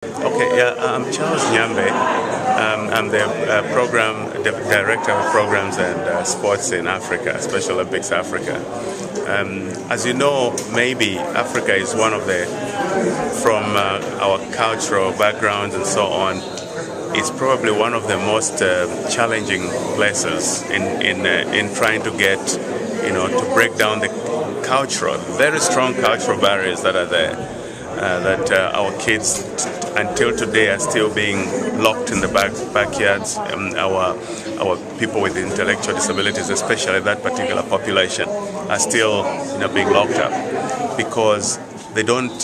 Okay, yeah, I'm Charles Nyambe. I'm the director of programs and sports in Africa, Special Olympics Africa. As you know, maybe Africa is one of the, from our cultural backgrounds and so on, it's probably one of the most challenging places in trying to get, to break down the very strong cultural barriers that are there. That our kids until today are still being locked in the backyards. Our people with intellectual disabilities, especially that particular population, are still being locked up because they don't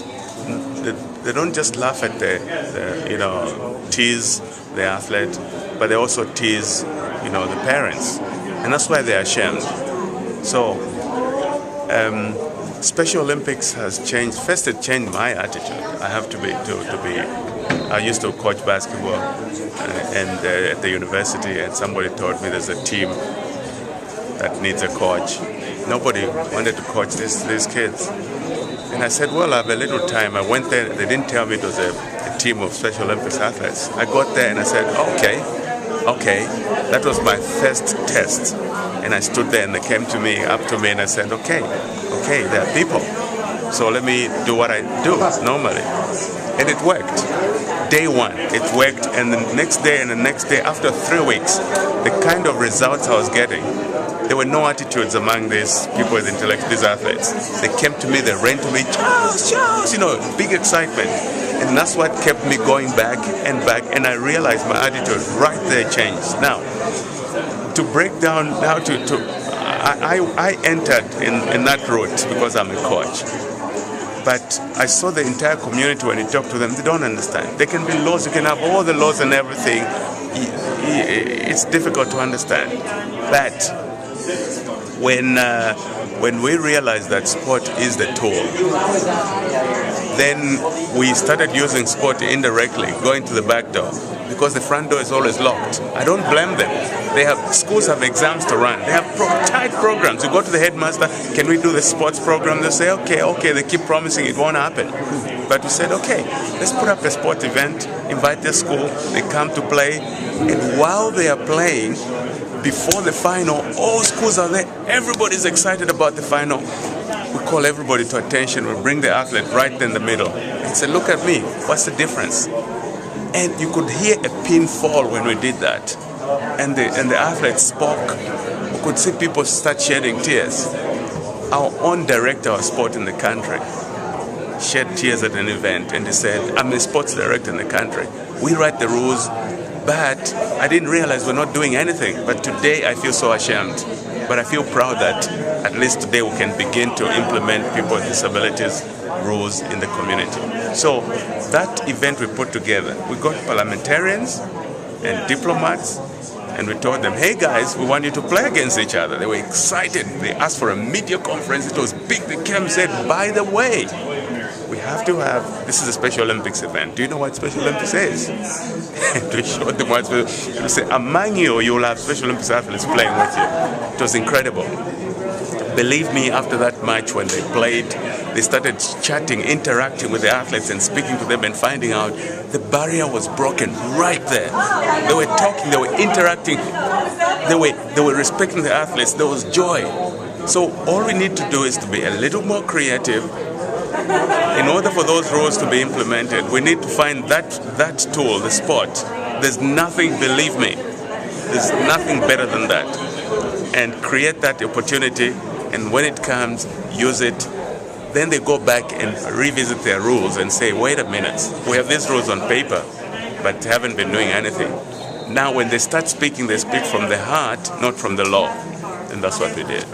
just laugh at tease the athlete, but they also tease the parents, and that's why they're ashamed. So Special Olympics has changed. First, it changed my attitude. I have to be. I used to coach basketball, at the university, and somebody told me there's a team that needs a coach. Nobody wanted to coach these kids, and I said, well, I have a little time. I went there. They didn't tell me it was a team of Special Olympics athletes. I got there and I said, okay. That was my first test, and I stood there and they came up to me, and I said, okay, there are people. So let me do what I do normally. And it worked. Day one, it worked, and the next day and the next day, after 3 weeks, the kind of results I was getting, there were no attitudes among these people with intellect, these athletes. They came to me, they ran to me, Charles, big excitement. And that's what kept me going back, and I realized my attitude right there changed. Now, to break down how I entered in that route because I'm a coach. But I saw the entire community when you talk to them, they don't understand. There can be laws, you can have all the laws and everything. It's difficult to understand. But when we realized that sport is the tool, then we started using sport indirectly, going to the back door, because the front door is always locked. I don't blame them. Schools have exams to run. They have tight programs. You go to the headmaster, can we do the sports program? They say, okay. They keep promising it won't happen. But we said, okay, let's put up a sport event, invite the school, they come to play, and while they are playing, before the final, all schools are there. Everybody's excited about the final. We call everybody to attention. We bring the athlete right in the middle and say, look at me, what's the difference? And you could hear a pin fall when we did that. And the athletes spoke. We could see people start shedding tears. Our own director of sport in the country shed tears at an event, and he said, I'm the sports director in the country. We write the rules, but I didn't realize we're not doing anything. But today I feel so ashamed. But I feel proud that at least today we can begin to implement people with disabilities rules in the community. So that event we put together, we got parliamentarians and diplomats, and we told them, hey guys, we want you to play against each other. They were excited. They asked for a media conference. It was big. They came and said, by the way, we have to have, this is a Special Olympics event. Do you know what Special Olympics is? And we showed them what we say, among you, you'll have Special Olympics athletes playing with you. It was incredible. Believe me, after that match, when they played, they started chatting, interacting with the athletes and speaking to them and finding out the barrier was broken right there. They were talking, they were interacting, they were respecting the athletes, there was joy. So all we need to do is to be a little more creative. In order for those rules to be implemented, we need to find that tool, the sport. There's nothing, believe me, there's nothing better than that. And create that opportunity, and when it comes, use it. Then they go back and revisit their rules and say, wait a minute, we have these rules on paper, but haven't been doing anything. Now when they start speaking, they speak from the heart, not from the law. And that's what we did.